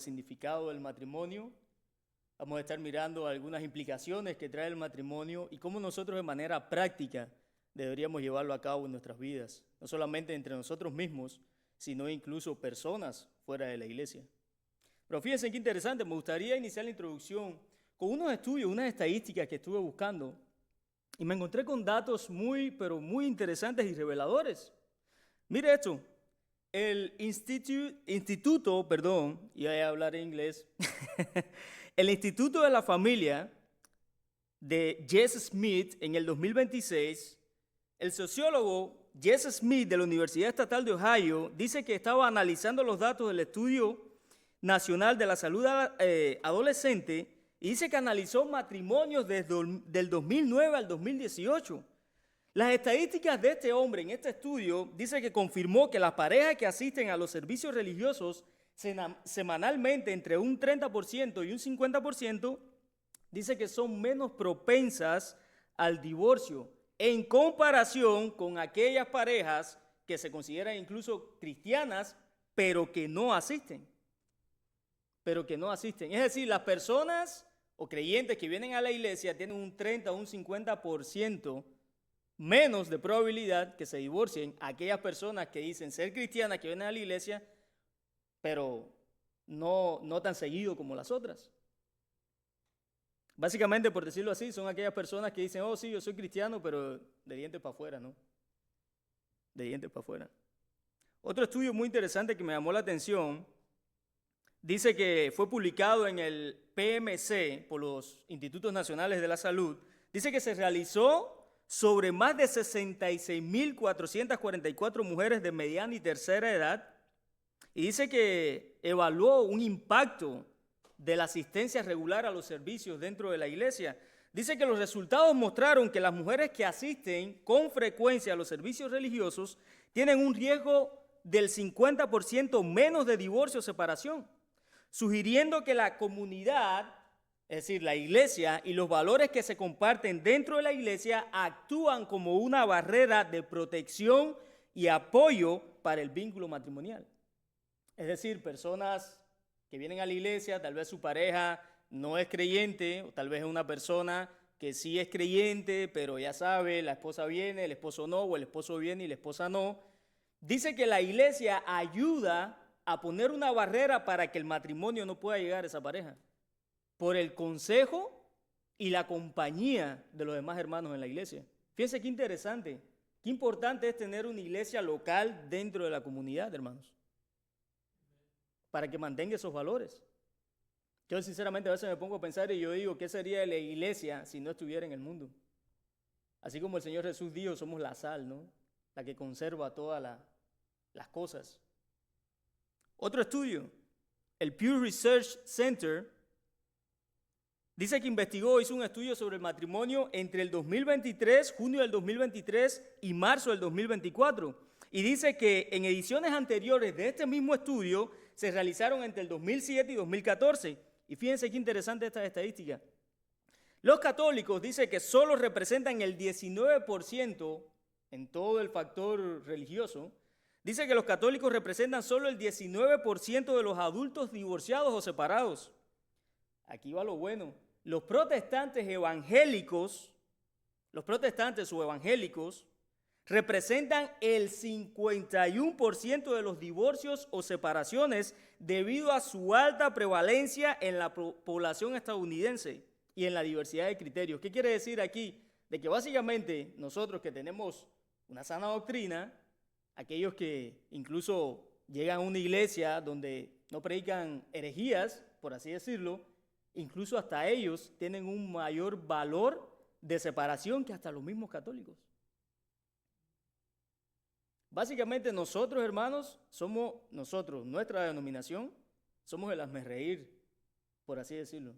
significado del matrimonio. Vamos a estar mirando algunas implicaciones que trae el matrimonio y cómo nosotros de manera práctica deberíamos llevarlo a cabo en nuestras vidas, no solamente entre nosotros mismos, sino incluso personas fuera de la iglesia. Pero fíjense qué interesante, me gustaría iniciar la introducción con unos estudios, unas estadísticas que estuve buscando y me encontré con datos pero muy interesantes y reveladores. Mire esto, el instituto, y voy a hablar en inglés, el Instituto de la Familia de Jesse Smith en el 2026, el sociólogo Jesse Smith de la Universidad Estatal de Ohio dice que estaba analizando los datos del Estudio Nacional de la Salud Adolescente y dice que analizó matrimonios desde el 2009 al 2018. Las estadísticas de este hombre en este estudio dice que confirmó que las parejas que asisten a los servicios religiosos semanalmente entre un 30% y un 50% dice que son menos propensas al divorcio en comparación con aquellas parejas que se consideran incluso cristianas pero que no asisten. Es decir, las personas o creyentes que vienen a la iglesia tienen un 30 o un 50% menos de probabilidad que se divorcien aquellas personas que dicen ser cristianas, que vienen a la iglesia, pero no tan seguido como las otras. Básicamente, por decirlo así, son aquellas personas que dicen, oh sí, yo soy cristiano, pero de dientes para afuera, ¿no? De dientes para afuera. Otro estudio muy interesante que me llamó la atención, dice que fue publicado en el PMC por los Institutos Nacionales de la Salud, dice que se realizó sobre más de 66.444 mujeres de mediana y tercera edad y dice que evaluó un impacto de la asistencia regular a los servicios dentro de la iglesia. Dice que los resultados mostraron que las mujeres que asisten con frecuencia a los servicios religiosos tienen un riesgo del 50% menos de divorcio o separación, sugiriendo que la comunidad, es decir, la iglesia y los valores que se comparten dentro de la iglesia actúan como una barrera de protección y apoyo para el vínculo matrimonial. Es decir, personas que vienen a la iglesia, tal vez su pareja no es creyente, o tal vez es una persona que sí es creyente, pero ya sabe, la esposa viene, el esposo no, o el esposo viene y la esposa no. Dice que la iglesia ayuda a poner una barrera para que el matrimonio no pueda llegar a esa pareja, por el consejo y la compañía de los demás hermanos en la iglesia. Fíjense qué interesante, qué importante es tener una iglesia local dentro de la comunidad, hermanos, para que mantenga esos valores. Yo sinceramente a veces me pongo a pensar y yo digo, ¿qué sería de la iglesia si no estuviera en el mundo? Así como el Señor Jesús dijo, somos la sal, ¿no? La que conserva todas las cosas. Otro estudio, el Pew Research Center, dice que hizo un estudio sobre el matrimonio entre el 2023, junio del 2023 y marzo del 2024. Y dice que en ediciones anteriores de este mismo estudio se realizaron entre el 2007 y 2014. Y fíjense qué interesante esta estadística. Los católicos dicen que solo representan el 19% en todo el factor religioso. Dice que los católicos representan solo el 19% de los adultos divorciados o separados. Aquí va lo bueno. Los protestantes o evangélicos, representan el 51% de los divorcios o separaciones debido a su alta prevalencia en la población estadounidense y en la diversidad de criterios. ¿Qué quiere decir aquí? De que básicamente nosotros que tenemos una sana doctrina, aquellos que incluso llegan a una iglesia donde no predican herejías, por así decirlo, incluso hasta ellos tienen un mayor valor de separación que hasta los mismos católicos. Básicamente nosotros, hermanos, nuestra denominación, somos el hazmerreír, por así decirlo.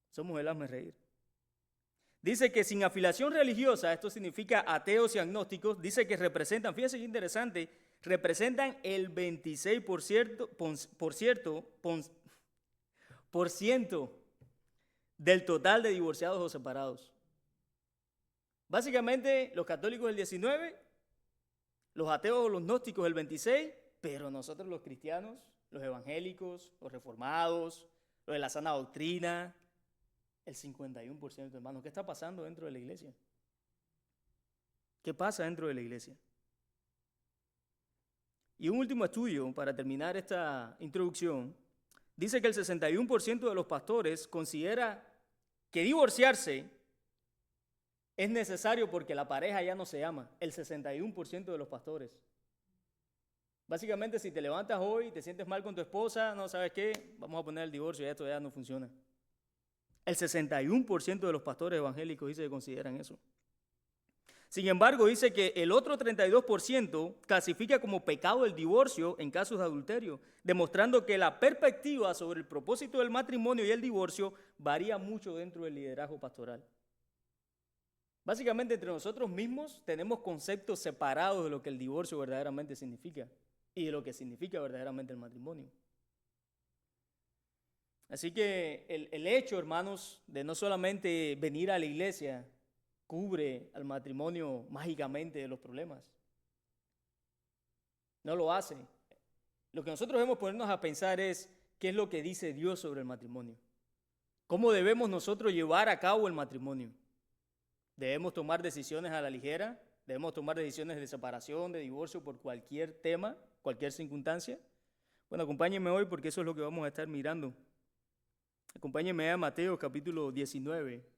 Somos el hazmerreír. Dice que sin afiliación religiosa, esto significa ateos y agnósticos, dice que representan, fíjense qué interesante, representan el 26% del total de divorciados o separados. Básicamente los católicos el 19%, los ateos o los gnósticos el 26%, pero nosotros los cristianos los evangélicos, los reformados, los de la sana doctrina, el 51%, hermanos. ¿Qué está pasando dentro de la iglesia? ¿Qué pasa dentro de la iglesia? Y un último estudio, para terminar esta introducción, dice que el 61% de los pastores considera que divorciarse es necesario porque la pareja ya no se ama. El 61% de los pastores. Básicamente, si te levantas hoy y te sientes mal con tu esposa, no sabes qué, vamos a poner el divorcio, ya esto ya no funciona. El 61% de los pastores evangélicos dice que consideran eso. Sin embargo, dice que el otro 32% clasifica como pecado el divorcio en casos de adulterio, demostrando que la perspectiva sobre el propósito del matrimonio y el divorcio varía mucho dentro del liderazgo pastoral. Básicamente, entre nosotros mismos tenemos conceptos separados de lo que el divorcio verdaderamente significa y de lo que significa verdaderamente el matrimonio. Así que el hecho, hermanos, de no solamente venir a la iglesia cubre al matrimonio mágicamente de los problemas. No lo hace. Lo que nosotros debemos ponernos a pensar es qué es lo que dice Dios sobre el matrimonio. ¿Cómo debemos nosotros llevar a cabo el matrimonio? ¿Debemos tomar decisiones a la ligera? ¿Debemos tomar decisiones de separación, de divorcio por cualquier tema, cualquier circunstancia? Bueno, acompáñenme hoy porque eso es lo que vamos a estar mirando. Acompáñenme a Mateo capítulo 19.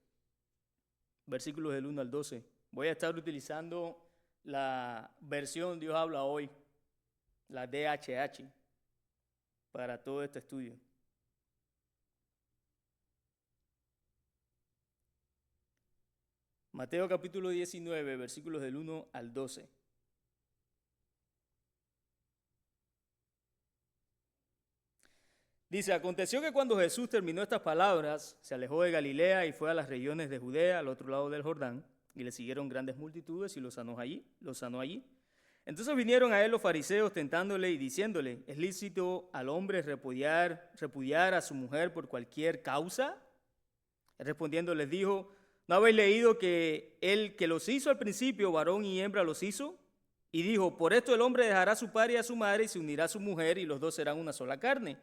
Versículos del 1 al 12. Voy a estar utilizando la versión Dios habla hoy, la DHH, para todo este estudio. Mateo capítulo 19, versículos del 1 al 12. Dice, aconteció que cuando Jesús terminó estas palabras, se alejó de Galilea y fue a las regiones de Judea, al otro lado del Jordán, y le siguieron grandes multitudes y los sanó allí. Entonces vinieron a él los fariseos tentándole y diciéndole, ¿es lícito al hombre repudiar a su mujer por cualquier causa? Él respondiendo les dijo, ¿no habéis leído que el que los hizo al principio, varón y hembra los hizo? Y dijo, por esto el hombre dejará a su padre y a su madre y se unirá a su mujer y los dos serán una sola carne.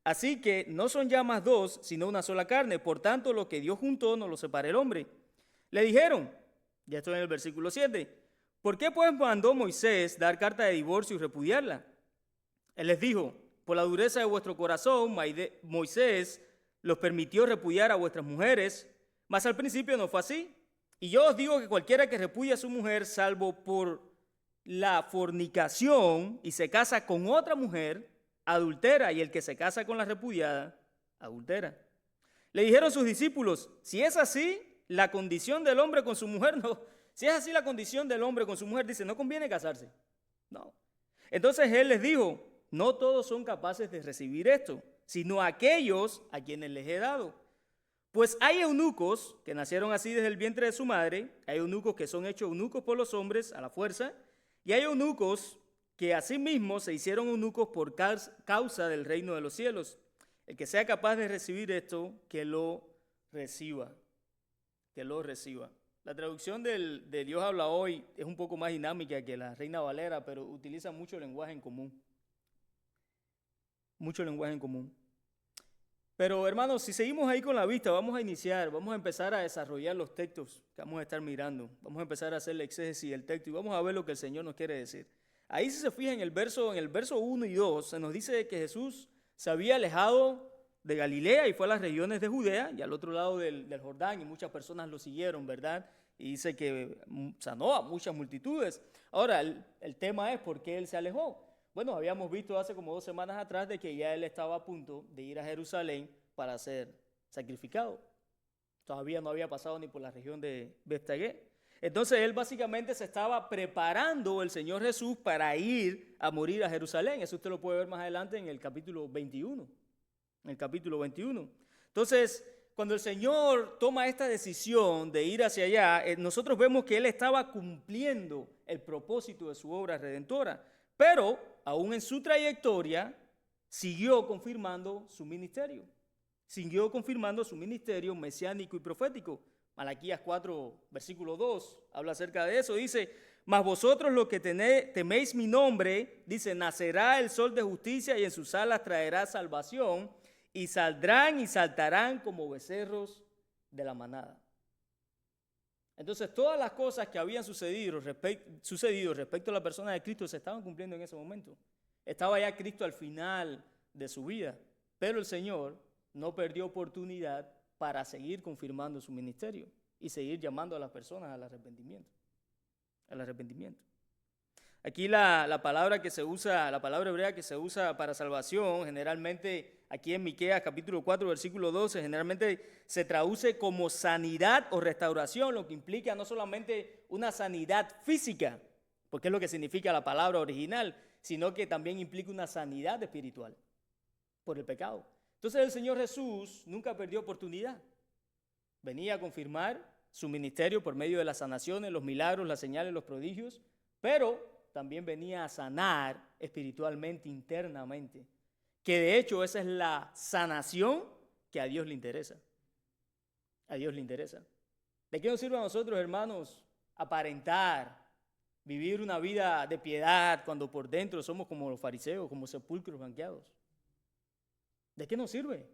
Así que no son ya más dos, sino una sola carne. Por tanto, lo que Dios juntó no lo separe el hombre. Le dijeron, ya estoy en el versículo 7, ¿por qué pues mandó Moisés dar carta de divorcio y repudiarla? Él les dijo, por la dureza de vuestro corazón, Moisés los permitió repudiar a vuestras mujeres, mas al principio no fue así. Y yo os digo que cualquiera que repudia a su mujer, salvo por la fornicación y se casa con otra mujer, adultera, y el que se casa con la repudiada, adultera. Le dijeron sus discípulos, si es así la condición del hombre con su mujer, no. Si es así la condición del hombre con su mujer, dice, no conviene casarse. No. Entonces él les dijo, no todos son capaces de recibir esto, sino aquellos a quienes les he dado. Pues hay eunucos que nacieron así desde el vientre de su madre, hay eunucos que son hechos eunucos por los hombres a la fuerza, y hay eunucos que asimismo se hicieron eunucos por causa del reino de los cielos. El que sea capaz de recibir esto, que lo reciba. Que lo reciba. La traducción de Dios habla hoy es un poco más dinámica que la Reina Valera, pero utiliza mucho lenguaje en común. Mucho lenguaje en común. Pero hermanos, si seguimos ahí con la vista, vamos a empezar a desarrollar los textos que vamos a estar mirando. Vamos a empezar a hacer la exégesis del texto y vamos a ver lo que el Señor nos quiere decir. Ahí si se fijan en el verso 1 y 2, se nos dice que Jesús se había alejado de Galilea y fue a las regiones de Judea y al otro lado del Jordán y muchas personas lo siguieron, ¿verdad? Y dice que sanó a muchas multitudes. Ahora, el tema es por qué él se alejó. Bueno, habíamos visto hace como 2 semanas atrás de que ya él estaba a punto de ir a Jerusalén para ser sacrificado. Todavía no había pasado ni por la región de Betfagé. Entonces él básicamente se estaba preparando el Señor Jesús para ir a morir a Jerusalén. Eso usted lo puede ver más adelante en el capítulo 21. En el capítulo 21. Entonces, cuando el Señor toma esta decisión de ir hacia allá, nosotros vemos que Él estaba cumpliendo el propósito de su obra redentora. Pero, aún en su trayectoria, siguió confirmando su ministerio. Siguió confirmando su ministerio mesiánico y profético. Malaquías 4, versículo 2, habla acerca de eso. Dice, Mas vosotros los que teméis mi nombre, dice, nacerá el sol de justicia y en sus alas traerá salvación, y saldrán y saltarán como becerros de la manada. Entonces, todas las cosas que habían sucedido respecto a la persona de Cristo se estaban cumpliendo en ese momento. Estaba ya Cristo al final de su vida, pero el Señor no perdió oportunidad para seguir confirmando su ministerio y seguir llamando a las personas al arrepentimiento. Al arrepentimiento. Aquí la palabra que se usa, la palabra hebrea que se usa para salvación, generalmente aquí en Miqueas capítulo 4, versículo 12, generalmente se traduce como sanidad o restauración, lo que implica no solamente una sanidad física, porque es lo que significa la palabra original, sino que también implica una sanidad espiritual por el pecado. Entonces el Señor Jesús nunca perdió oportunidad. Venía a confirmar su ministerio por medio de las sanaciones, los milagros, las señales, los prodigios, pero también venía a sanar espiritualmente, internamente, que de hecho esa es la sanación que a Dios le interesa. A Dios le interesa. ¿De qué nos sirve a nosotros, hermanos, aparentar, vivir una vida de piedad cuando por dentro somos como los fariseos, como sepulcros blanqueados? ¿De qué nos sirve?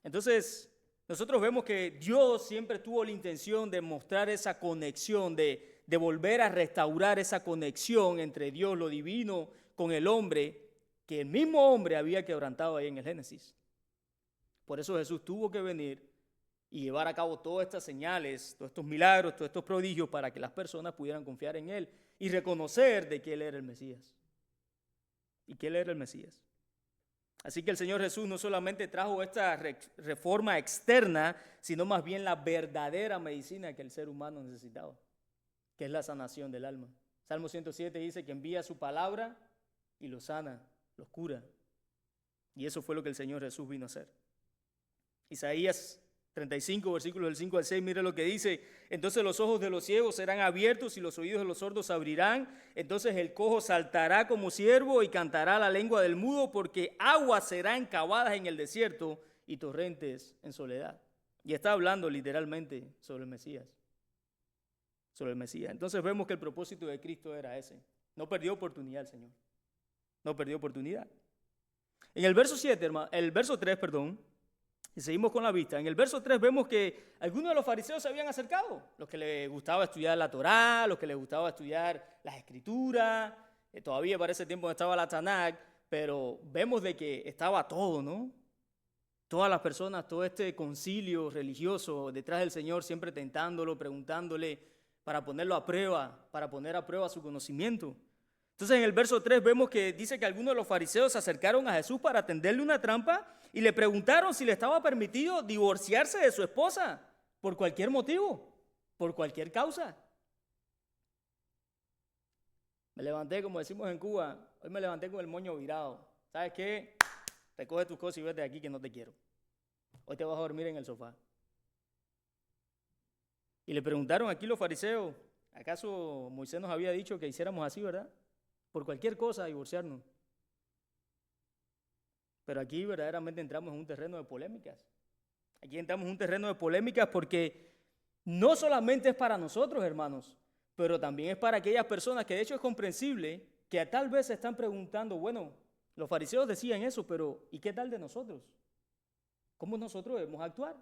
Entonces, nosotros vemos que Dios siempre tuvo la intención de mostrar esa conexión, de volver a restaurar esa conexión entre Dios, lo divino, con el hombre, que el mismo hombre había quebrantado ahí en el Génesis. Por eso Jesús tuvo que venir y llevar a cabo todas estas señales, todos estos milagros, todos estos prodigios para que las personas pudieran confiar en Él y reconocer de que Él era el Mesías. Y que Él era el Mesías. Así que el Señor Jesús no solamente trajo esta reforma externa, sino más bien la verdadera medicina que el ser humano necesitaba, que es la sanación del alma. Salmo 107 dice que envía su palabra y los sana, los cura. Y eso fue lo que el Señor Jesús vino a hacer. Isaías 35, versículos del 5 al 6, mire lo que dice: entonces los ojos de los ciegos serán abiertos y los oídos de los sordos se abrirán. Entonces el cojo saltará como ciervo y cantará la lengua del mudo, porque aguas serán cavadas en el desierto y torrentes en soledad. Y está hablando literalmente sobre el Mesías. Sobre el Mesías. Entonces vemos que el propósito de Cristo era ese. No perdió oportunidad el Señor. No perdió oportunidad. En el verso 3, y seguimos con la vista. En el verso 3 vemos que algunos de los fariseos se habían acercado, los que les gustaba estudiar la Torá, los que les gustaba estudiar las Escrituras, todavía para ese tiempo no estaba la Tanakh, pero vemos de que estaba todo, ¿no? Todas las personas, todo este concilio religioso detrás del Señor, siempre tentándolo, preguntándole para ponerlo a prueba, para poner a prueba su conocimiento. Entonces en el verso 3 vemos que dice que algunos de los fariseos se acercaron a Jesús para tenderle una trampa y le preguntaron si le estaba permitido divorciarse de su esposa por cualquier motivo, por cualquier causa. Me levanté, como decimos en Cuba, hoy me levanté con el moño virado. ¿Sabes qué? Recoge tus cosas y vete de aquí que no te quiero. Hoy te vas a dormir en el sofá. Y le preguntaron aquí los fariseos, ¿acaso Moisés nos había dicho que hiciéramos así, verdad? Por cualquier cosa divorciarnos. Pero aquí verdaderamente entramos en un terreno de polémicas. Aquí entramos en un terreno de polémicas porque no solamente es para nosotros, hermanos, pero también es para aquellas personas que de hecho es comprensible que tal vez se están preguntando, bueno, los fariseos decían eso, pero ¿y qué tal de nosotros? ¿Cómo nosotros debemos actuar?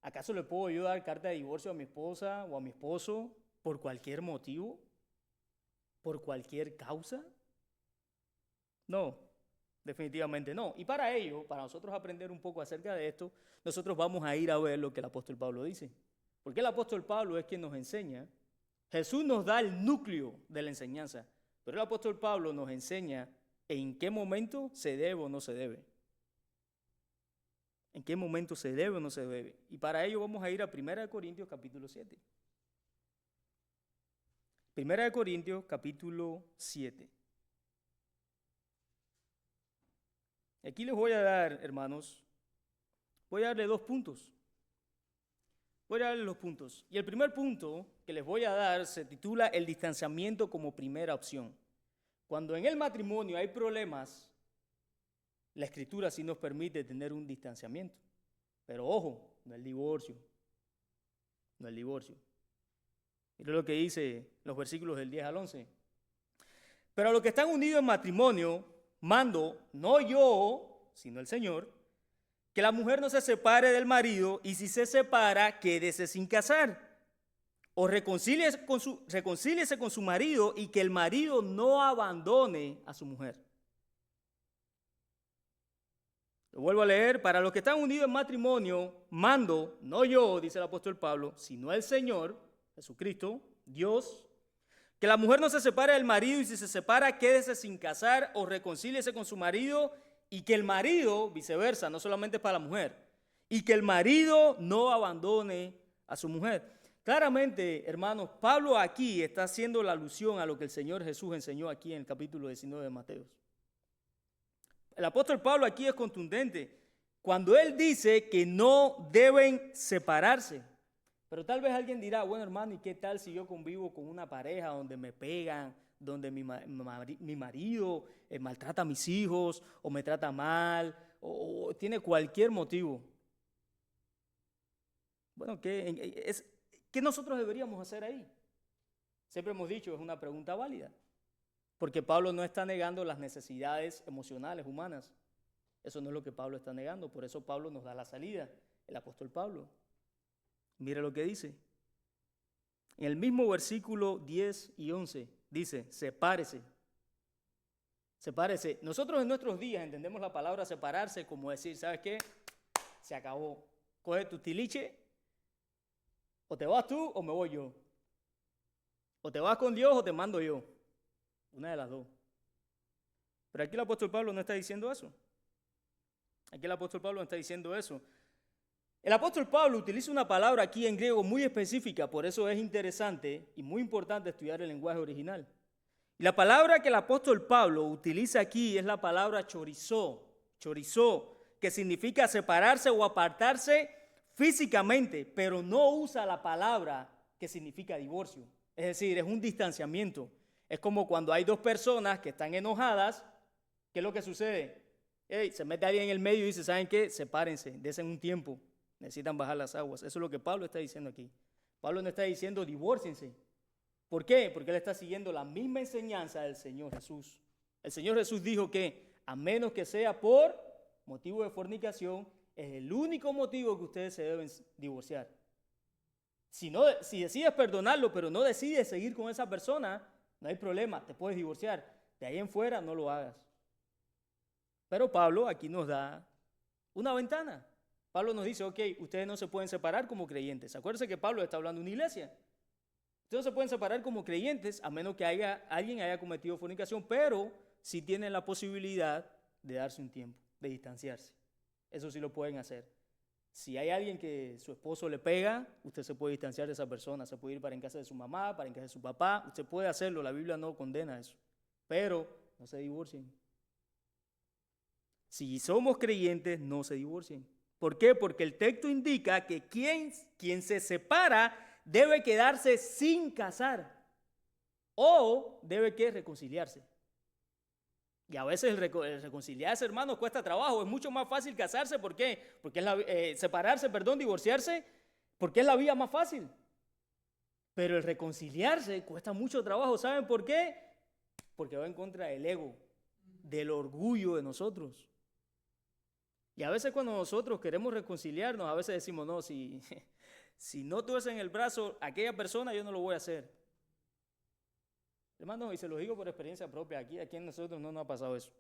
¿Acaso le puedo yo dar carta de divorcio a mi esposa o a mi esposo por cualquier motivo? ¿Por cualquier causa? No, definitivamente no. Y para ello, para nosotros aprender un poco acerca de esto, nosotros vamos a ir a ver lo que el apóstol Pablo dice. Porque el apóstol Pablo es quien nos enseña. Jesús nos da el núcleo de la enseñanza, pero el apóstol Pablo nos enseña en qué momento se debe o no se debe. En qué momento se debe o no se debe. Y para ello vamos a ir a 1 Corintios capítulo 7. 1 Corintios capítulo 7. Aquí les voy a dar, hermanos, voy a darle 2 puntos. Voy a darle los puntos. Y el primer punto que les voy a dar se titula el distanciamiento como primera opción. Cuando en el matrimonio hay problemas, la Escritura sí nos permite tener un distanciamiento. Pero ojo, no el divorcio. no el divorcio. Mire lo que dice los versículos del 10 al 11. Pero a los que están unidos en matrimonio, mando, no yo, sino el Señor, que la mujer no se separe del marido, y si se separa, quédese sin casar. O reconcíliese con su marido, y que el marido no abandone a su mujer. Lo vuelvo a leer. Para los que están unidos en matrimonio, mando, no yo, dice el apóstol Pablo, sino el Señor, Jesucristo, Dios, que la mujer no se separe del marido, y si se separa, quédese sin casar o reconcíliese con su marido, y que el marido, viceversa, no solamente para la mujer, y que el marido no abandone a su mujer. Claramente, hermanos, Pablo aquí está haciendo la alusión a lo que el Señor Jesús enseñó aquí en el capítulo 19 de Mateo. El apóstol Pablo aquí es contundente cuando él dice que no deben separarse. Pero tal vez alguien dirá, bueno, hermano, ¿y qué tal si yo convivo con una pareja donde me pegan, donde mi marido maltrata a mis hijos, o me trata mal, o tiene cualquier motivo? Bueno, ¿qué nosotros deberíamos hacer ahí? Siempre hemos dicho, es una pregunta válida, porque Pablo no está negando las necesidades emocionales humanas. Eso no es lo que Pablo está negando, por eso Pablo nos da la salida, el apóstol Pablo. Mire lo que dice. En el mismo versículo 10 y 11 dice, sepárese. Sepárese. Nosotros en nuestros días entendemos la palabra separarse como decir, ¿sabes qué? Se acabó. Coge tu tiliche, o te vas tú o me voy yo. O te vas con Dios o te mando yo. Una de las dos. Pero aquí el apóstol Pablo no está diciendo eso. Aquí el apóstol Pablo no está diciendo eso. El apóstol Pablo utiliza una palabra aquí en griego muy específica, por eso es interesante y muy importante estudiar el lenguaje original. Y la palabra que el apóstol Pablo utiliza aquí es la palabra chorizó, que significa separarse o apartarse físicamente, pero no usa la palabra que significa divorcio. Es decir, es un distanciamiento. Es como cuando hay dos personas que están enojadas, ¿qué es lo que sucede? Se mete alguien en el medio y dice, ¿saben qué? Sepárense, dense un tiempo. Necesitan bajar las aguas. Eso es lo que Pablo está diciendo aquí. Pablo no está diciendo divórciense. ¿Por qué? Porque él está siguiendo la misma enseñanza del Señor Jesús. El Señor Jesús dijo que a menos que sea por motivo de fornicación, es el único motivo que ustedes se deben divorciar. Si decides perdonarlo, pero no decides seguir con esa persona, no hay problema, te puedes divorciar. De ahí en fuera no lo hagas. Pero Pablo aquí nos da una ventana. Pablo nos dice, ok, ustedes no se pueden separar como creyentes. Acuérdense que Pablo está hablando de una iglesia. Ustedes no se pueden separar como creyentes a menos que alguien haya cometido fornicación, pero sí tienen la posibilidad de darse un tiempo, de distanciarse. Eso sí lo pueden hacer. Si hay alguien que su esposo le pega, usted se puede distanciar de esa persona. Se puede ir para en casa de su mamá, para en casa de su papá. Usted puede hacerlo, la Biblia no condena eso. Pero no se divorcien. Si somos creyentes, no se divorcien. ¿Por qué? Porque el texto indica que quien se separa debe quedarse sin casar o debe reconciliarse. Y a veces el reconciliarse, hermanos, cuesta trabajo. Es mucho más fácil casarse. ¿Por qué? Porque divorciarse, porque es la vía más fácil. Pero el reconciliarse cuesta mucho trabajo. ¿Saben por qué? Porque va en contra del ego, del orgullo de nosotros. Y a veces cuando nosotros queremos reconciliarnos, a veces decimos, no, si no tuviese en el brazo a aquella persona, yo no lo voy a hacer. Hermanos, y se los digo por experiencia propia, aquí a nosotros no nos ha pasado eso.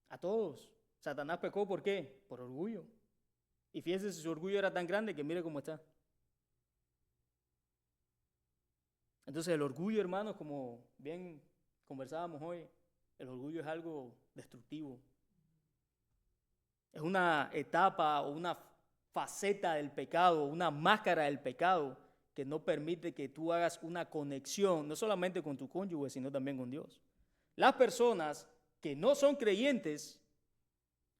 A todos. Satanás pecó, ¿por qué? Por orgullo. Y fíjense si su orgullo era tan grande que mire cómo está. Entonces el orgullo, hermanos, como bien conversábamos hoy, el orgullo es algo destructivo. Es una etapa o una faceta del pecado, una máscara del pecado que no permite que tú hagas una conexión, no solamente con tu cónyuge, sino también con Dios. Las personas que no son creyentes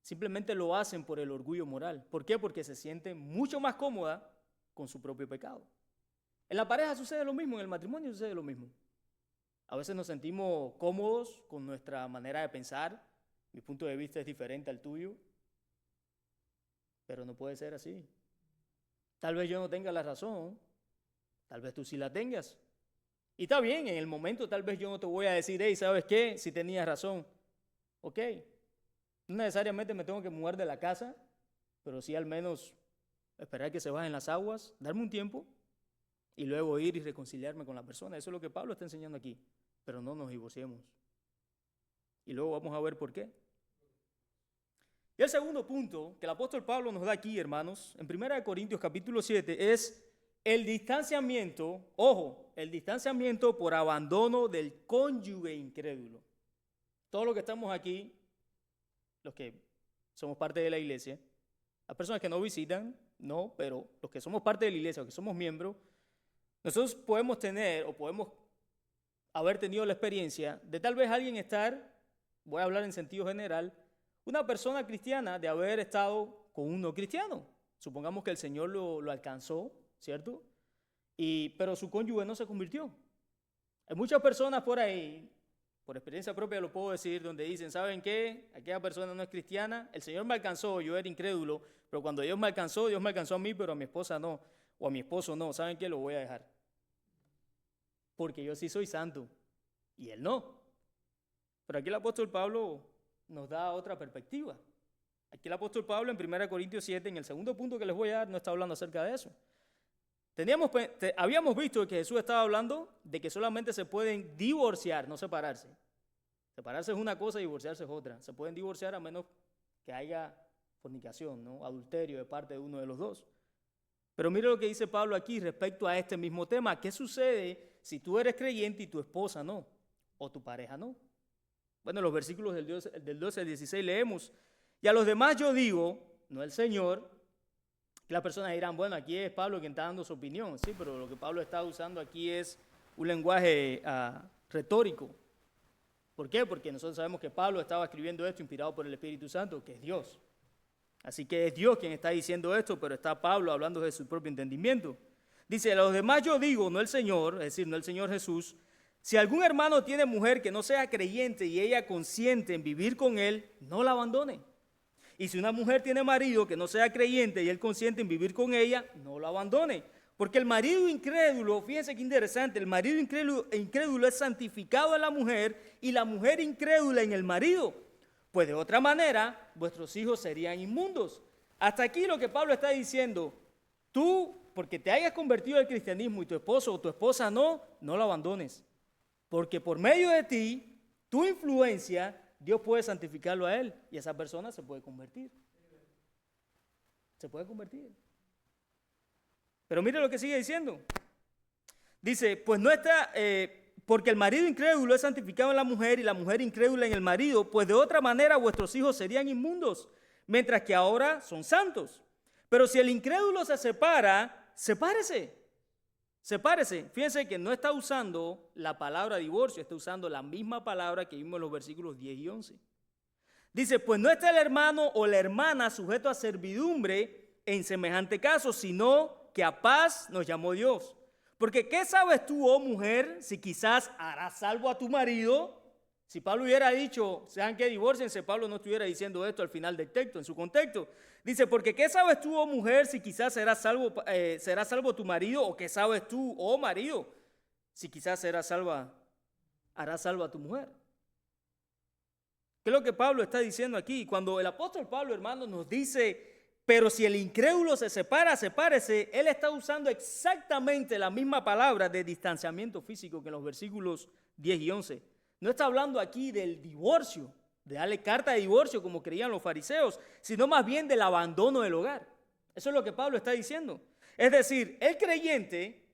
simplemente lo hacen por el orgullo moral. ¿Por qué? Porque se sienten mucho más cómodas con su propio pecado. En la pareja sucede lo mismo, en el matrimonio sucede lo mismo. A veces nos sentimos cómodos con nuestra manera de pensar. Mi punto de vista es diferente al tuyo. Pero no puede ser así. Tal vez yo no tenga la razón, tal vez tú sí la tengas. Y está bien, en el momento tal vez yo no te voy a decir, hey, ¿sabes qué? Si tenías razón. Ok, no necesariamente me tengo que mudar de la casa, pero sí al menos esperar que se bajen las aguas, darme un tiempo y luego ir y reconciliarme con la persona. Eso es lo que Pablo está enseñando aquí, pero no nos divorciemos. Y luego vamos a ver por qué. Y el segundo punto que el apóstol Pablo nos da aquí, hermanos, en 1 Corintios capítulo 7, es el distanciamiento, ojo, el distanciamiento por abandono del cónyuge incrédulo. Todos los que estamos aquí, los que somos parte de la iglesia, las personas que no visitan, no, pero los que somos parte de la iglesia, los que somos miembros, nosotros podemos tener o podemos haber tenido la experiencia de tal vez alguien estar, voy a hablar en sentido general, una persona cristiana de haber estado con un no cristiano. Supongamos que el Señor lo alcanzó, ¿cierto? Pero su cónyuge no se convirtió. Hay muchas personas por ahí, por experiencia propia lo puedo decir, donde dicen, ¿saben qué? Aquella persona no es cristiana, el Señor me alcanzó, yo era incrédulo, pero cuando Dios me alcanzó a mí, pero a mi esposa no, o a mi esposo no, ¿saben qué? Lo voy a dejar. Porque yo sí soy santo, y él no. Pero aquí el apóstol Pablo nos da otra perspectiva. Aquí el apóstol Pablo en 1 Corintios 7, en el segundo punto que les voy a dar, no está hablando acerca de eso. Habíamos visto que Jesús estaba hablando de que solamente se pueden divorciar, no separarse. Separarse es una cosa y divorciarse es otra. Se pueden divorciar a menos que haya fornicación, ¿no? Adulterio de parte de uno de los dos. Pero mire lo que dice Pablo aquí respecto a este mismo tema. ¿Qué sucede si tú eres creyente y tu esposa no? O tu pareja no. Bueno, en los versículos del 12 al 16 leemos, y a los demás yo digo, no el Señor, que las personas dirán, bueno, aquí es Pablo quien está dando su opinión, sí, pero lo que Pablo está usando aquí es un lenguaje retórico. ¿Por qué? Porque nosotros sabemos que Pablo estaba escribiendo esto inspirado por el Espíritu Santo, que es Dios. Así que es Dios quien está diciendo esto, pero está Pablo hablando de su propio entendimiento. Dice, a los demás yo digo, no el Señor, es decir, no el Señor Jesús, si algún hermano tiene mujer que no sea creyente y ella consiente en vivir con él, no la abandone. Y si una mujer tiene marido que no sea creyente y él consiente en vivir con ella, no la abandone. Porque el marido incrédulo, fíjense qué interesante, el marido incrédulo es santificado en la mujer y la mujer incrédula en el marido. Pues de otra manera, vuestros hijos serían inmundos. Hasta aquí lo que Pablo está diciendo, tú, porque te hayas convertido al cristianismo y tu esposo o tu esposa no la abandones. Porque por medio de ti, tu influencia, Dios puede santificarlo a él y esa persona se puede convertir. Se puede convertir. Pero mire lo que sigue diciendo. Dice, pues no está, porque el marido incrédulo es santificado en la mujer y la mujer incrédula en el marido, pues de otra manera vuestros hijos serían inmundos, mientras que ahora son santos. Pero si el incrédulo se separa, sepárese. Sepárese. Fíjense que no está usando la palabra divorcio, está usando la misma palabra que vimos en los versículos 10 y 11. Dice, pues no está el hermano o la hermana sujeto a servidumbre en semejante caso, sino que a paz nos llamó Dios. Porque ¿qué sabes tú, oh mujer, si quizás harás salvo a tu marido? Si Pablo hubiera dicho, sean que divorciense, Pablo no estuviera diciendo esto al final del texto, en su contexto. Dice, porque ¿qué sabes tú, oh mujer, si quizás será salvo tu marido? ¿O qué sabes tú, oh marido, si quizás harás salva a tu mujer? ¿Qué es lo que Pablo está diciendo aquí? Cuando el apóstol Pablo, hermano, nos dice, pero si el incrédulo se separa, sepárese, él está usando exactamente la misma palabra de distanciamiento físico que en los versículos 10 y 11. No está hablando aquí del divorcio, de darle carta de divorcio como creían los fariseos, sino más bien del abandono del hogar. Eso es lo que Pablo está diciendo. Es decir, el creyente,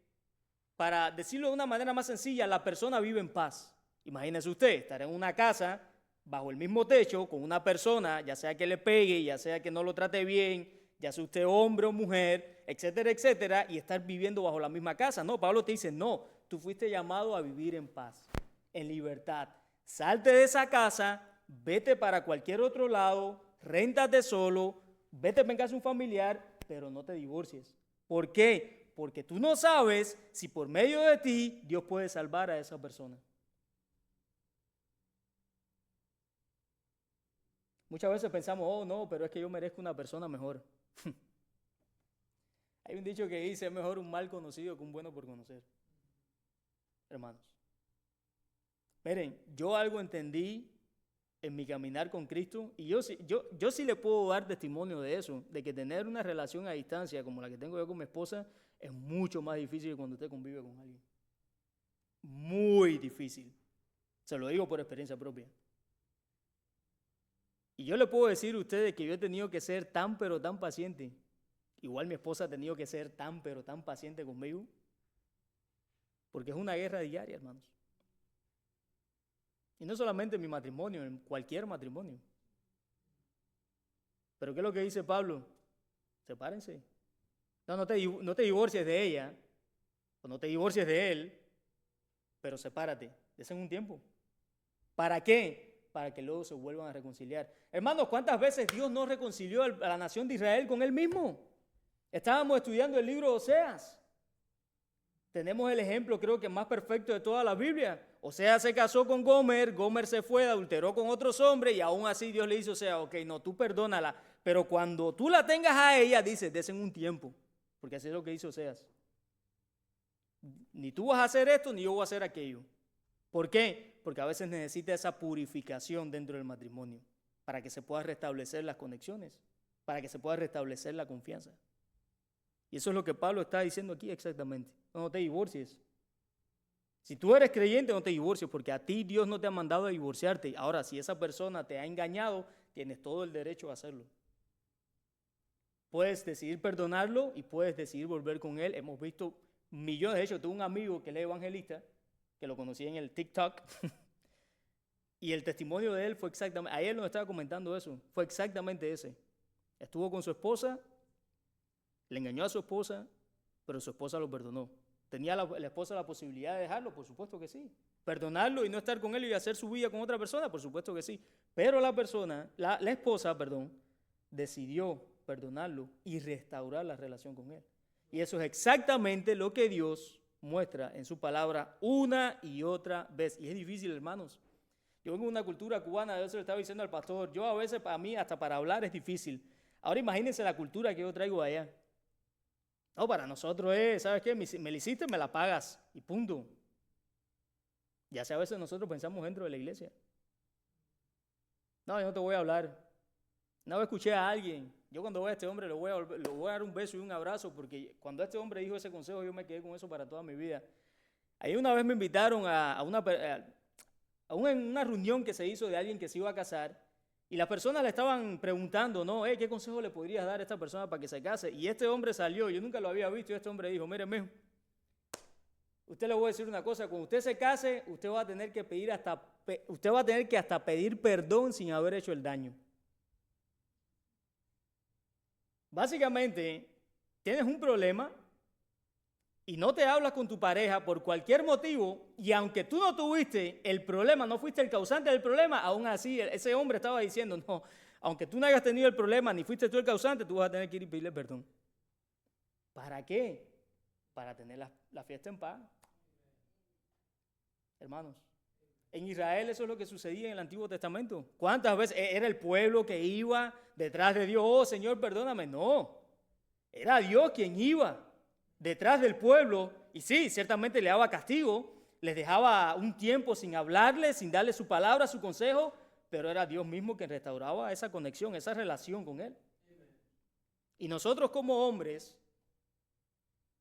para decirlo de una manera más sencilla, la persona vive en paz. Imagínese usted, estar en una casa, bajo el mismo techo, con una persona, ya sea que le pegue, ya sea que no lo trate bien, ya sea usted hombre o mujer, etcétera, etcétera, y estar viviendo bajo la misma casa. No, Pablo te dice, no, tú fuiste llamado a vivir en paz, en libertad. Salte de esa casa, vete para cualquier otro lado, réntate solo, vete en casa de un familiar, pero no te divorcies. ¿Por qué? Porque tú no sabes si por medio de ti Dios puede salvar a esa persona. Muchas veces pensamos, oh no, pero es que yo merezco una persona mejor. Hay un dicho que dice, es mejor un mal conocido que un bueno por conocer. Hermanos. Miren, yo algo entendí en mi caminar con Cristo y yo sí le puedo dar testimonio de eso, de que tener una relación a distancia como la que tengo yo con mi esposa es mucho más difícil que cuando usted convive con alguien. Muy difícil. Se lo digo por experiencia propia. Y yo le puedo decir a ustedes que yo he tenido que ser tan pero tan paciente. Igual mi esposa ha tenido que ser tan pero tan paciente conmigo. Porque es una guerra diaria, hermanos. Y no solamente en mi matrimonio, en cualquier matrimonio. Pero ¿qué es lo que dice Pablo? Sepárense. No te divorcies de ella, o no te divorcies de él, pero sepárate. Desen un tiempo. ¿Para qué? Para que luego se vuelvan a reconciliar. Hermanos, ¿cuántas veces Dios no reconcilió a la nación de Israel con él mismo? Estábamos estudiando el libro de Oseas. Tenemos el ejemplo, creo que más perfecto de toda la Biblia. Oseas se casó con Gomer, Gomer se fue, adulteró con otros hombres y aún así Dios le dice, o sea, ok, no, tú perdónala, pero cuando tú la tengas a ella, dice, desen un tiempo, porque así es lo que dice Oseas. Ni tú vas a hacer esto, ni yo voy a hacer aquello. ¿Por qué? Porque a veces necesita esa purificación dentro del matrimonio, para que se puedan restablecer las conexiones, para que se pueda restablecer la confianza. Y eso es lo que Pablo está diciendo aquí exactamente. No te divorcies. Si tú eres creyente, no te divorcies, porque a ti Dios no te ha mandado a divorciarte. Ahora, si esa persona te ha engañado, tienes todo el derecho a hacerlo. Puedes decidir perdonarlo y puedes decidir volver con él. Hemos visto millones. De hecho, tuve un amigo que él es evangelista, que lo conocí en el TikTok, y el testimonio de él fue exactamente, ayer nos estaba comentando eso, fue exactamente ese. Estuvo con su esposa, le engañó a su esposa, pero su esposa lo perdonó. ¿Tenía la esposa la posibilidad de dejarlo? Por supuesto que sí. ¿Perdonarlo y no estar con él y hacer su vida con otra persona? Por supuesto que sí. Pero la esposa, decidió perdonarlo y restaurar la relación con él. Y eso es exactamente lo que Dios muestra en su palabra una y otra vez. Y es difícil, hermanos. Yo vengo de una cultura cubana, yo se lo estaba diciendo al pastor, yo a veces para mí hasta para hablar es difícil. Ahora imagínense la cultura que yo traigo allá. No, para nosotros es, ¿sabes qué? Me la hiciste, me la pagas y punto. Ya sea a veces nosotros pensamos dentro de la iglesia. No, yo no te voy a hablar. Una vez escuché a alguien, yo cuando voy a este hombre le voy a dar un beso y un abrazo, porque cuando este hombre dijo ese consejo yo me quedé con eso para toda mi vida. Ahí una vez me invitaron a una reunión que se hizo de alguien que se iba a casar y las personas le estaban preguntando, ¿no? ¿Qué consejo le podrías dar a esta persona para que se case? Y este hombre salió, yo nunca lo había visto, y este hombre dijo, mire, mijo, usted le voy a decir una cosa, cuando usted se case, usted va a tener que hasta pedir perdón sin haber hecho el daño. Básicamente, tienes un problema y no te hablas con tu pareja por cualquier motivo, y aunque tú no tuviste el problema, no fuiste el causante del problema, aún así ese hombre estaba diciendo, no, aunque tú no hayas tenido el problema, ni fuiste tú el causante, tú vas a tener que ir y pedirle perdón. ¿Para qué? Para tener la fiesta en paz. Hermanos, en Israel eso es lo que sucedía en el Antiguo Testamento. ¿Cuántas veces era el pueblo que iba detrás de Dios? Oh, Señor, perdóname. No, era Dios quien iba detrás del pueblo, y sí, ciertamente le daba castigo, les dejaba un tiempo sin hablarles, sin darle su palabra, su consejo, pero era Dios mismo quien restauraba esa conexión, esa relación con Él. Y nosotros como hombres,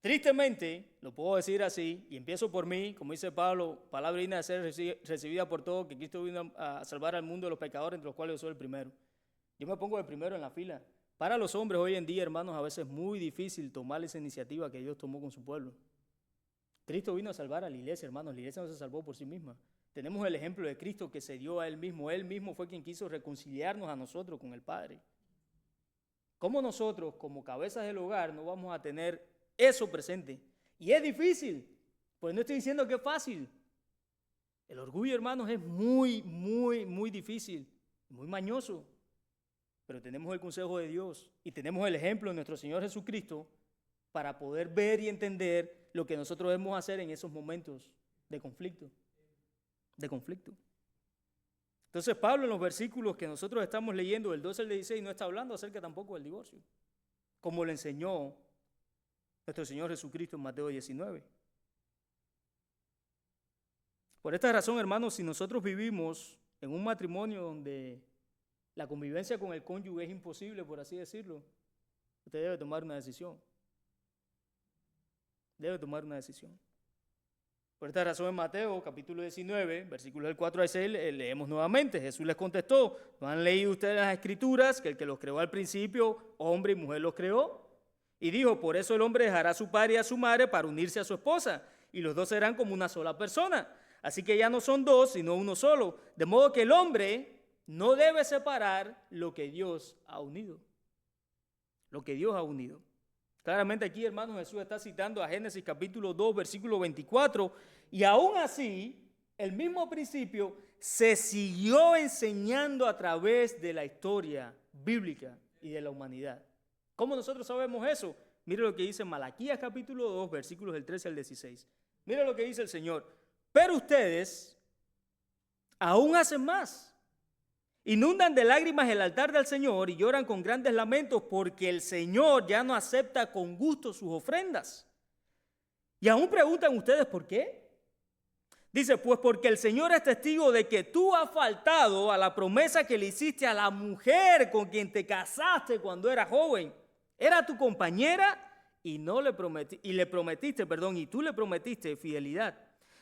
tristemente, lo puedo decir así, y empiezo por mí, como dice Pablo, palabra digna de ser recibida por todos, que Cristo vino a salvar al mundo de los pecadores, entre los cuales yo soy el primero. Yo me pongo de primero en la fila. Para los hombres hoy en día, hermanos, a veces es muy difícil tomar esa iniciativa que Dios tomó con su pueblo. Cristo vino a salvar a la iglesia, hermanos. La iglesia no se salvó por sí misma. Tenemos el ejemplo de Cristo que se dio a Él mismo. Él mismo fue quien quiso reconciliarnos a nosotros con el Padre. ¿Cómo nosotros, como cabezas del hogar, no vamos a tener eso presente? Y es difícil, pues no estoy diciendo que es fácil. El orgullo, hermanos, es muy, muy, muy difícil, muy mañoso. Pero tenemos el consejo de Dios y tenemos el ejemplo de nuestro Señor Jesucristo para poder ver y entender lo que nosotros debemos hacer en esos momentos de conflicto. Entonces Pablo en los versículos que nosotros estamos leyendo, del 12 al 16, no está hablando acerca tampoco del divorcio, como le enseñó nuestro Señor Jesucristo en Mateo 19. Por esta razón, hermanos, si nosotros vivimos en un matrimonio donde la convivencia con el cónyuge es imposible, por así decirlo, usted debe tomar una decisión. Debe tomar una decisión. Por esta razón en Mateo capítulo 19, versículos del 4 al 6, leemos nuevamente. Jesús les contestó: ¿no han leído ustedes las Escrituras que el que los creó al principio, hombre y mujer los creó? Y dijo: por eso el hombre dejará a su padre y a su madre para unirse a su esposa, y los dos serán como una sola persona. Así que ya no son dos, sino uno solo. De modo que el hombre no debe separar lo que Dios ha unido. Lo que Dios ha unido. Claramente aquí, hermanos, Jesús está citando a Génesis capítulo 2, versículo 24, y aún así, el mismo principio se siguió enseñando a través de la historia bíblica y de la humanidad. ¿Cómo nosotros sabemos eso? Mire lo que dice Malaquías capítulo 2, versículos del 13 al 16. Mire lo que dice el Señor. Pero ustedes aún hacen más. Inundan de lágrimas el altar del Señor y lloran con grandes lamentos porque el Señor ya no acepta con gusto sus ofrendas. Y aún preguntan ustedes ¿por qué? Dice: pues porque el Señor es testigo de que tú has faltado a la promesa que le hiciste a la mujer con quien te casaste cuando eras joven. Era tu compañera y tú le prometiste fidelidad.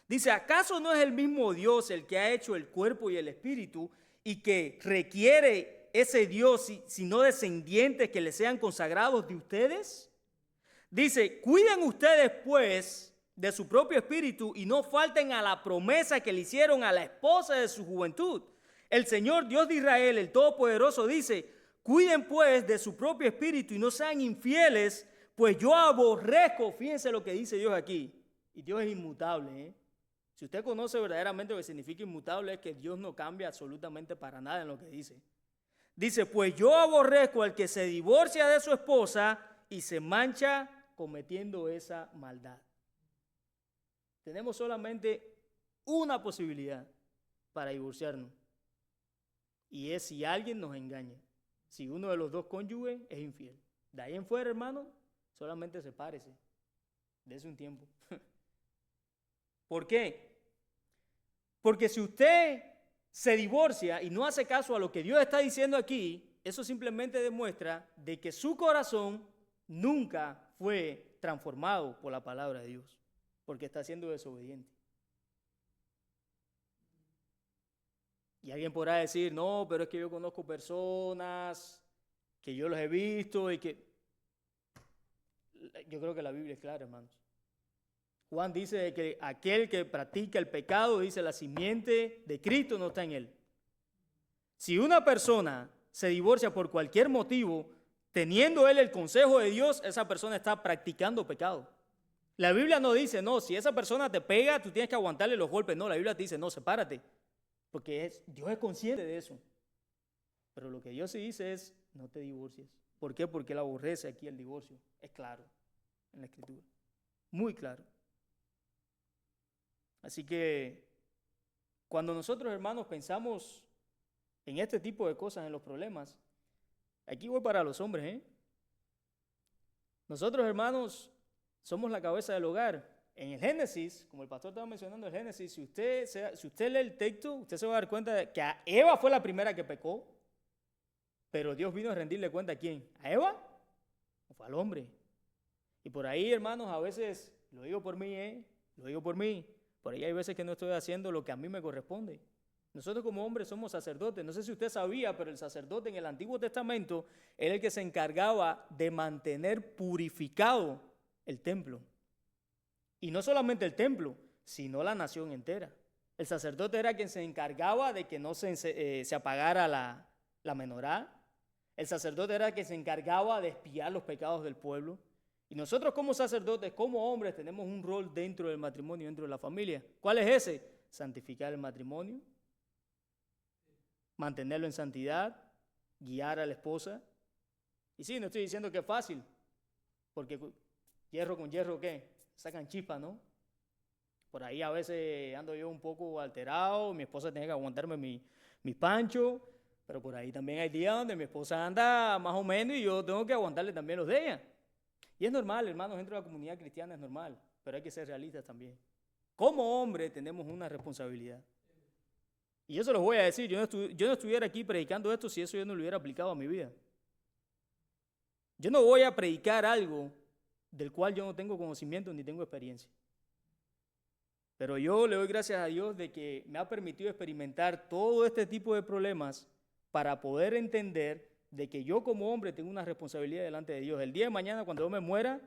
Dice: ¿acaso no es el mismo Dios el que ha hecho el cuerpo y el espíritu y que requiere ese Dios sino descendientes que le sean consagrados de ustedes? Dice: cuiden ustedes pues de su propio espíritu y no falten a la promesa que le hicieron a la esposa de su juventud. El Señor Dios de Israel, el Todopoderoso, dice: cuiden pues de su propio espíritu y no sean infieles, pues yo aborrezco. Fíjense lo que dice Dios aquí. Y Dios es inmutable, ¿eh? Si usted conoce verdaderamente lo que significa inmutable, es que Dios no cambia absolutamente para nada en lo que dice. Dice: pues yo aborrezco al que se divorcia de su esposa y se mancha cometiendo esa maldad. Tenemos solamente una posibilidad para divorciarnos. Y es si alguien nos engaña. Si uno de los dos cónyuges es infiel. De ahí en fuera, hermano, solamente sepárese. Dese un tiempo. ¿Por qué? Porque si usted se divorcia y no hace caso a lo que Dios está diciendo aquí, eso simplemente demuestra de que su corazón nunca fue transformado por la palabra de Dios, porque está siendo desobediente. Y alguien podrá decir: no, pero es que yo conozco personas, que yo los he visto y que... Yo creo que la Biblia es clara, hermanos. Juan dice que aquel que practica el pecado, dice, la simiente de Cristo no está en él. Si una persona se divorcia por cualquier motivo, teniendo él el consejo de Dios, esa persona está practicando pecado. La Biblia no dice: no, si esa persona te pega, tú tienes que aguantarle los golpes. No, la Biblia te dice: no, sepárate. Porque Dios es consciente de eso. Pero lo que Dios sí dice es: no te divorcies. ¿Por qué? Porque Él aborrece aquí el divorcio. Es claro en la Escritura. Muy claro. Así que cuando nosotros, hermanos, pensamos en este tipo de cosas, en los problemas, aquí voy para los hombres, ¿eh? Nosotros, hermanos, somos la cabeza del hogar. En el Génesis, como el pastor estaba mencionando el Génesis, si usted lee el texto, usted se va a dar cuenta de que a Eva fue la primera que pecó, pero Dios vino a rendirle cuenta ¿a quién? ¿A Eva? ¿O fue al hombre? Y por ahí, hermanos, a veces, lo digo por mí, lo digo por mí, por ahí hay veces que no estoy haciendo lo que a mí me corresponde. Nosotros como hombres somos sacerdotes. No sé si usted sabía, pero el sacerdote en el Antiguo Testamento era el que se encargaba de mantener purificado el templo. Y no solamente el templo, sino la nación entera. El sacerdote era quien se encargaba de que no se apagara la menorá. El sacerdote era quien se encargaba de expiar los pecados del pueblo. Y nosotros como sacerdotes, como hombres, tenemos un rol dentro del matrimonio, dentro de la familia. ¿Cuál es ese? Santificar el matrimonio, mantenerlo en santidad, guiar a la esposa. Y sí, no estoy diciendo que es fácil, porque hierro con hierro, ¿qué? Sacan chispa, ¿no? Por ahí a veces ando yo un poco alterado, mi esposa tiene que aguantarme mis panchos, pero por ahí también hay días donde mi esposa anda más o menos y yo tengo que aguantarle también los de ella. Y es normal, hermanos, dentro de la comunidad cristiana es normal, pero hay que ser realistas también. Como hombre tenemos una responsabilidad. Y yo se los voy a decir, yo no estuviera aquí predicando esto si eso yo no lo hubiera aplicado a mi vida. Yo no voy a predicar algo del cual yo no tengo conocimiento ni tengo experiencia. Pero yo le doy gracias a Dios de que me ha permitido experimentar todo este tipo de problemas para poder entender de que yo como hombre tengo una responsabilidad delante de Dios. El día de mañana, cuando yo me muera,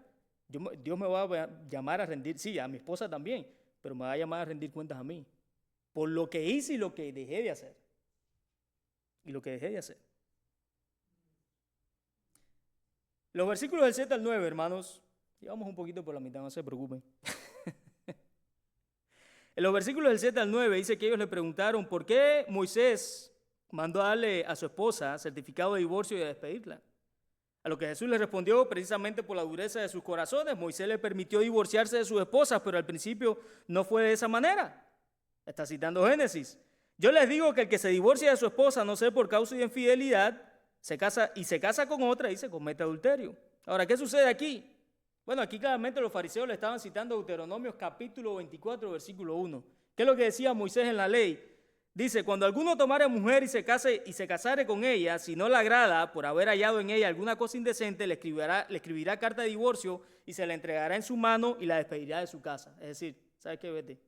Dios me va a llamar a rendir, sí, a mi esposa también, pero me va a llamar a rendir cuentas a mí. Por lo que hice y lo que dejé de hacer. Y lo que dejé de hacer. Los versículos del 7 al 9, hermanos, llevamos un poquito por la mitad, no se preocupen. En los versículos del 7 al 9 dice que ellos le preguntaron por qué Moisés mandó a darle a su esposa certificado de divorcio y a despedirla. A lo que Jesús le respondió, precisamente por la dureza de sus corazones, Moisés le permitió divorciarse de sus esposas, pero al principio no fue de esa manera. Está citando Génesis. Yo les digo que el que se divorcia de su esposa, no sé por causa de infidelidad, se casa con otra y se comete adulterio. Ahora, ¿qué sucede aquí? Bueno, aquí claramente los fariseos le estaban citando Deuteronomios capítulo 24, versículo 1. ¿Qué es lo que decía Moisés en la ley? Dice, cuando alguno tomare mujer y se casare con ella, si no la agrada por haber hallado en ella alguna cosa indecente, le escribirá carta de divorcio y se la entregará en su mano y la despedirá de su casa. Es decir, ¿sabes qué? Vete.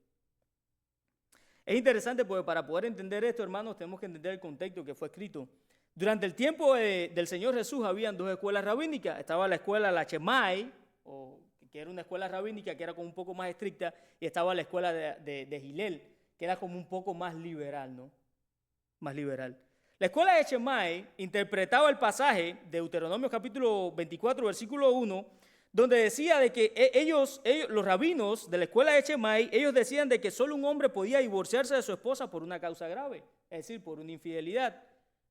Es interesante porque para poder entender esto, hermanos, tenemos que entender el contexto que fue escrito. Durante el tiempo del Señor Jesús habían dos escuelas rabínicas. Estaba la escuela la Shemai, que era una escuela rabínica que era como un poco más estricta, y estaba la escuela de Hillel, que era como un poco más liberal, ¿no? Más liberal. La escuela de Shemai interpretaba el pasaje de Deuteronomio capítulo 24, versículo 1, donde decía de que ellos, los rabinos de la escuela de Shemai, ellos decían de que solo un hombre podía divorciarse de su esposa por una causa grave, es decir, por una infidelidad.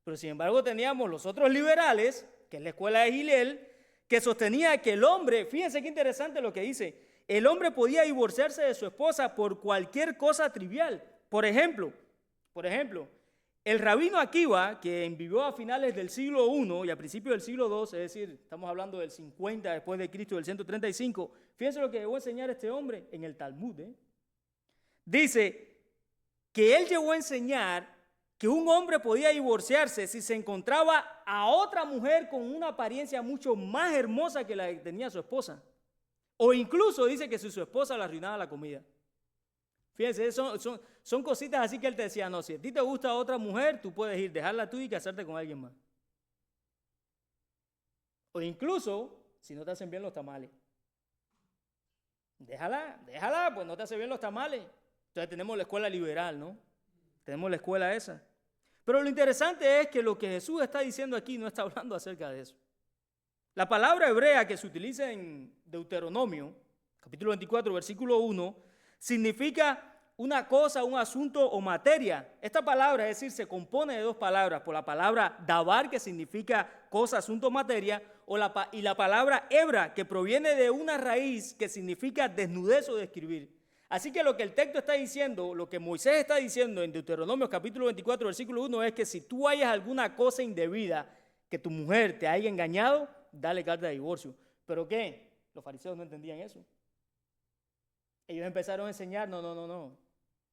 Pero sin embargo teníamos los otros liberales, que es la escuela de Hillel, que sostenía que el hombre, fíjense qué interesante lo que dice, el hombre podía divorciarse de su esposa por cualquier cosa trivial. Por ejemplo, el rabino Akiva, que vivió a finales del siglo I y a principios del siglo II, es decir, estamos hablando del 50 después de Cristo, del 135, fíjense lo que llegó a enseñar este hombre en el Talmud. Dice que él llegó a enseñar que un hombre podía divorciarse si se encontraba a otra mujer con una apariencia mucho más hermosa que la que tenía su esposa. O incluso dice que si su esposa le arruinaba la comida. Fíjense, son cositas así que él te decía, no, si a ti te gusta otra mujer, tú puedes ir, dejarla tú y casarte con alguien más. O incluso, si no te hacen bien los tamales. Déjala, pues no te hacen bien los tamales. Entonces tenemos la escuela liberal, ¿no? Tenemos la escuela esa. Pero lo interesante es que lo que Jesús está diciendo aquí no está hablando acerca de eso. La palabra hebrea que se utiliza en Deuteronomio, capítulo 24, versículo 1, significa una cosa, un asunto o materia. Esta palabra, es decir, se compone de dos palabras, por la palabra dabar, que significa cosa, asunto, materia, y la palabra hebra, que proviene de una raíz que significa desnudez o describir. Así que lo que el texto está diciendo, lo que Moisés está diciendo en Deuteronomio capítulo 24, versículo 1, es que si tú hayas alguna cosa indebida, que tu mujer te haya engañado, dale carta de divorcio. ¿Pero qué? Los fariseos no entendían eso. Ellos empezaron a enseñar, no.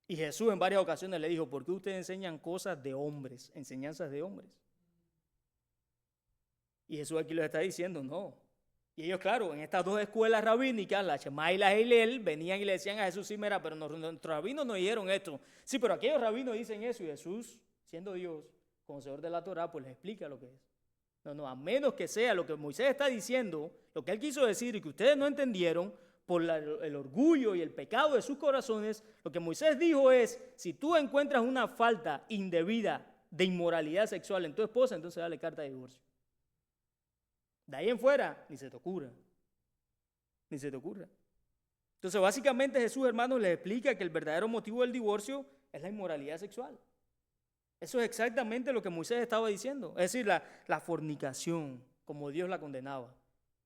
Y Jesús en varias ocasiones le dijo, ¿por qué ustedes enseñan cosas de hombres, enseñanzas de hombres? Y Jesús aquí les está diciendo, no. Y ellos, claro, en estas dos escuelas rabínicas, la Shemai y la Hillel, venían y le decían a Jesús, sí, mira, pero nuestros rabinos no dijeron esto. Sí, pero aquellos rabinos dicen eso y Jesús, siendo Dios, conocedor de la Torá, pues les explica lo que es. No, a menos que sea lo que Moisés está diciendo, lo que él quiso decir y que ustedes no entendieron, por el orgullo y el pecado de sus corazones, lo que Moisés dijo es, si tú encuentras una falta indebida de inmoralidad sexual en tu esposa, entonces dale carta de divorcio. De ahí en fuera, ni se te ocurra. Ni se te ocurra. Entonces, básicamente Jesús, hermanos, les explica que el verdadero motivo del divorcio es la inmoralidad sexual. Eso es exactamente lo que Moisés estaba diciendo. Es decir, la fornicación, como Dios la condenaba.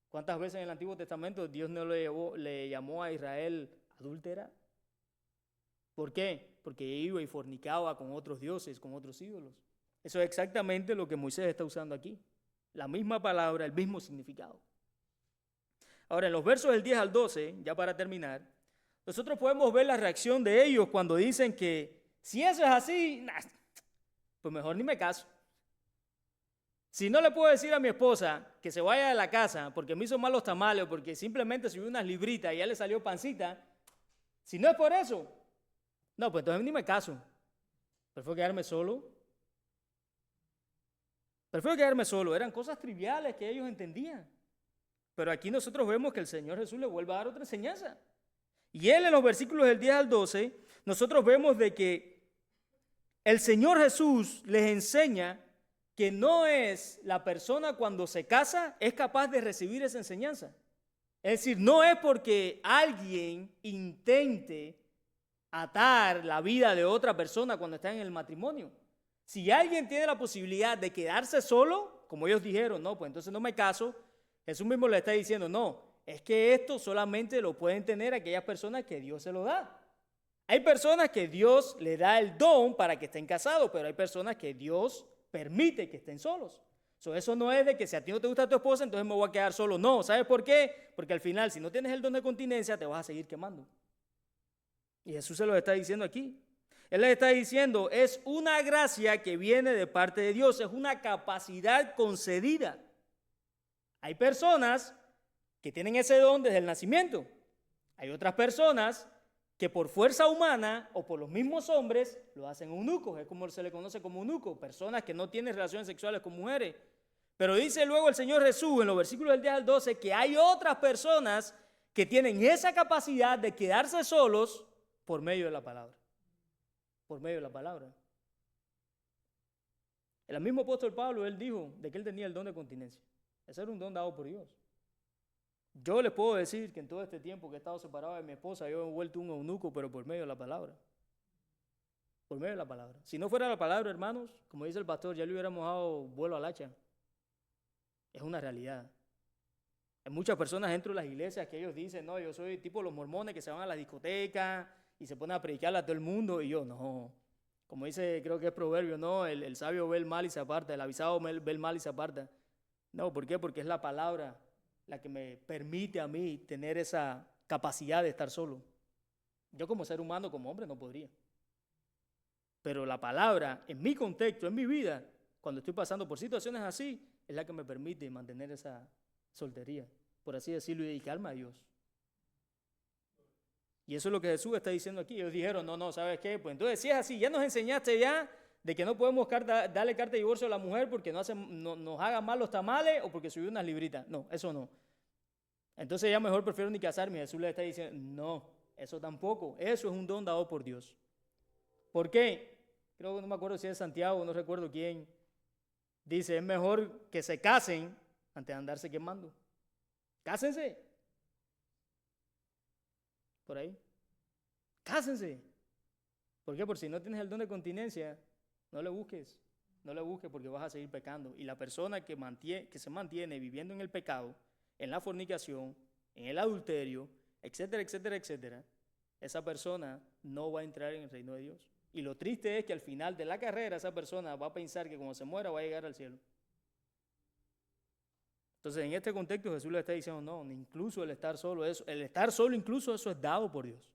¿Cuántas veces en el Antiguo Testamento Dios no le llamó a Israel adúltera? ¿Por qué? Porque iba y fornicaba con otros dioses, con otros ídolos. Eso es exactamente lo que Moisés está usando aquí. La misma palabra, el mismo significado. Ahora, en los versos del 10 al 12, ya para terminar, nosotros podemos ver la reacción de ellos cuando dicen que si eso es así, nah, pues mejor ni me caso. Si no le puedo decir a mi esposa que se vaya de la casa porque me hizo mal los tamales o porque simplemente subió unas libritas y ya le salió pancita, si no es por eso, no, pues entonces ni me caso. Prefiero quedarme solo. Prefiero quedarme solo. Eran cosas triviales que ellos entendían. Pero aquí nosotros vemos que el Señor Jesús le vuelve a dar otra enseñanza. Y él en los versículos del 10 al 12, nosotros vemos de que el Señor Jesús les enseña que no es la persona cuando se casa es capaz de recibir esa enseñanza. Es decir, no es porque alguien intente atar la vida de otra persona cuando está en el matrimonio. Si alguien tiene la posibilidad de quedarse solo, como ellos dijeron, no, pues entonces no me caso, Jesús mismo le está diciendo, no, es que esto solamente lo pueden tener aquellas personas que Dios se lo da. Hay personas que Dios le da el don para que estén casados, pero hay personas que Dios permite que estén solos. Eso no es de que si a ti no te gusta tu esposa, entonces me voy a quedar solo. No, ¿sabes por qué? Porque al final, si no tienes el don de continencia, te vas a seguir quemando. Y Jesús se lo está diciendo aquí. Él les está diciendo, es una gracia que viene de parte de Dios, es una capacidad concedida. Hay personas que tienen ese don desde el nacimiento. Hay otras personas que por fuerza humana o por los mismos hombres lo hacen eunucos, es como se le conoce como eunucos, personas que no tienen relaciones sexuales con mujeres. Pero dice luego el Señor Jesús en los versículos del 10 al 12 que hay otras personas que tienen esa capacidad de quedarse solos por medio de la palabra. Por medio de la palabra. El mismo apóstol Pablo, él dijo de que él tenía el don de continencia. Ese era un don dado por Dios. Yo les puedo decir que en todo este tiempo que he estado separado de mi esposa, yo he vuelto un eunuco, pero por medio de la palabra. Por medio de la palabra. Si no fuera la palabra, hermanos, como dice el pastor, ya le hubiéramos dado vuelo al hacha. Es una realidad. Hay muchas personas dentro de las iglesias que ellos dicen, no, yo soy tipo los mormones que se van a la discoteca y se ponen a predicarle a todo el mundo, y yo no. Como dice, creo que es proverbio, no, el sabio ve el mal y se aparta, el avisado ve el mal y se aparta. No, ¿por qué? Porque es la palabra la que me permite a mí tener esa capacidad de estar solo. Yo como ser humano, como hombre, no podría. Pero la palabra, en mi contexto, en mi vida, cuando estoy pasando por situaciones así, es la que me permite mantener esa soltería, por así decirlo, y dedicarme a Dios. Y eso es lo que Jesús está diciendo aquí. Ellos dijeron, no, ¿sabes qué? Pues entonces si es así, ya nos enseñaste ya de que no podemos darle carta de divorcio a la mujer porque nos hagan mal los tamales o porque subió unas libritas. No, eso no. Entonces ya mejor prefiero ni casarme. Jesús le está diciendo, no, eso tampoco. Eso es un don dado por Dios. ¿Por qué? Creo que no me acuerdo si es Santiago, no recuerdo quién. Dice, es mejor que se casen antes de andarse quemando. Cásense. Por ahí. Cásense. ¿Por qué? Por si no tienes el don de continencia, no le busques. No le busques porque vas a seguir pecando. Y la persona que se mantiene viviendo en el pecado, en la fornicación, en el adulterio, etcétera, etcétera, etcétera, esa persona no va a entrar en el reino de Dios. Y lo triste es que al final de la carrera esa persona va a pensar que cuando se muera va a llegar al cielo. Entonces en este contexto Jesús le está diciendo, no, incluso el estar solo incluso eso es dado por Dios.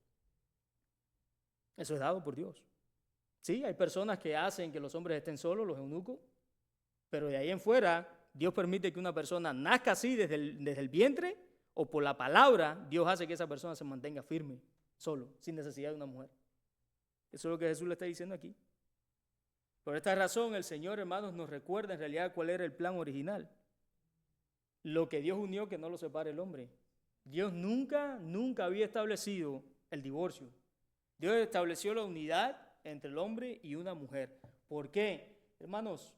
Eso es dado por Dios. Sí, hay personas que hacen que los hombres estén solos, los eunucos, pero de ahí en fuera Dios permite que una persona nazca así desde el vientre o por la palabra, Dios hace que esa persona se mantenga firme, solo, sin necesidad de una mujer. Eso es lo que Jesús le está diciendo aquí. Por esta razón el Señor, hermanos, nos recuerda en realidad cuál era el plan original. Lo que Dios unió, que no lo separe el hombre. Dios nunca había establecido el divorcio. Dios estableció la unidad entre el hombre y una mujer. ¿Por qué? Hermanos,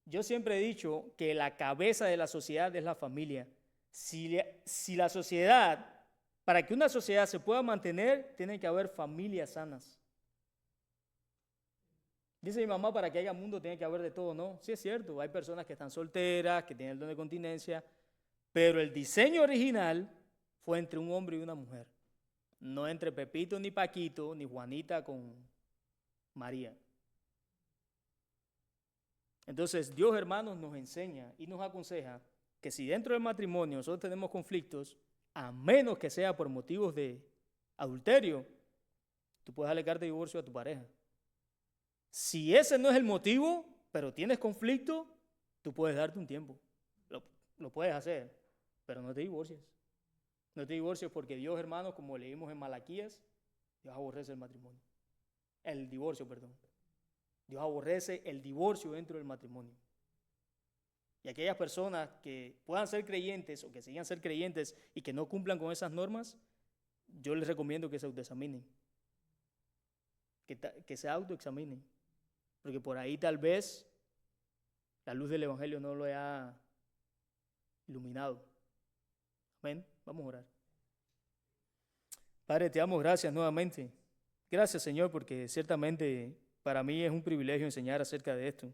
yo siempre he dicho que la cabeza de la sociedad es la familia. Si la sociedad, para que una sociedad se pueda mantener, tiene que haber familias sanas. Dice mi mamá, para que haya mundo tiene que haber de todo, ¿no? Sí es cierto, hay personas que están solteras, que tienen el don de continencia, pero el diseño original fue entre un hombre y una mujer. No entre Pepito ni Paquito, ni Juanita con María. Entonces Dios, hermanos, nos enseña y nos aconseja que si dentro del matrimonio nosotros tenemos conflictos, a menos que sea por motivos de adulterio, tú puedes darle carta de divorcio a tu pareja. Si ese no es el motivo, pero tienes conflicto, tú puedes darte un tiempo. Lo puedes hacer, pero no te divorcies. No te divorcies porque Dios, hermanos, como leímos en Malaquías, Dios aborrece el matrimonio. El divorcio, perdón. Dios aborrece el divorcio dentro del matrimonio. Y aquellas personas que puedan ser creyentes o que sigan ser creyentes y que no cumplan con esas normas, yo les recomiendo que se autoexaminen. Que se autoexaminen. Porque por ahí tal vez la luz del Evangelio no lo haya iluminado. Amén. Vamos a orar. Padre, te damos gracias nuevamente. Gracias, Señor, porque ciertamente para mí es un privilegio enseñar acerca de esto.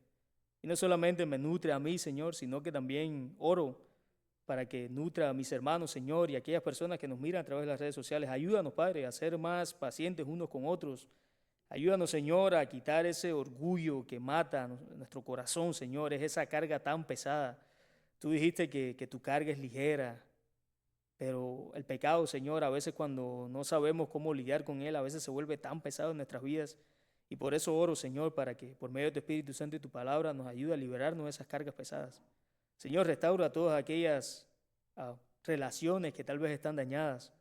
Y no solamente me nutre a mí, Señor, sino que también oro para que nutra a mis hermanos, Señor, y a aquellas personas que nos miran a través de las redes sociales. Ayúdanos, Padre, a ser más pacientes unos con otros. Ayúdanos, Señor, a quitar ese orgullo que mata nuestro corazón, Señor, es esa carga tan pesada. Tú dijiste que tu carga es ligera, pero el pecado, Señor, a veces cuando no sabemos cómo lidiar con él, a veces se vuelve tan pesado en nuestras vidas. Y por eso oro, Señor, para que por medio de tu Espíritu Santo y tu palabra nos ayude a liberarnos de esas cargas pesadas. Señor, restaura todas aquellas relaciones que tal vez están dañadas.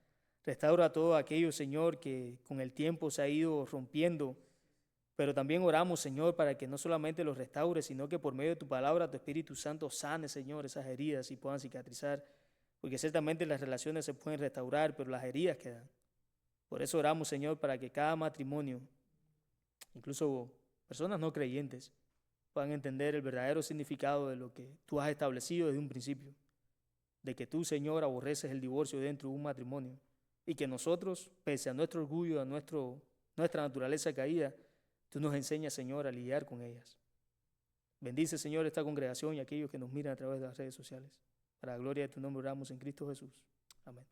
Restaura todo aquello, Señor, que con el tiempo se ha ido rompiendo. Pero también oramos, Señor, para que no solamente los restaures, sino que por medio de tu palabra, tu Espíritu Santo sane, Señor, esas heridas y puedan cicatrizar. Porque ciertamente las relaciones se pueden restaurar, pero las heridas quedan. Por eso oramos, Señor, para que cada matrimonio, incluso personas no creyentes, puedan entender el verdadero significado de lo que tú has establecido desde un principio. De que tú, Señor, aborreces el divorcio dentro de un matrimonio. Y que nosotros, pese a nuestro orgullo, a nuestra naturaleza caída, tú nos enseñas, Señor, a lidiar con ellas. Bendice, Señor, esta congregación y aquellos que nos miran a través de las redes sociales. Para la gloria de tu nombre oramos en Cristo Jesús. Amén.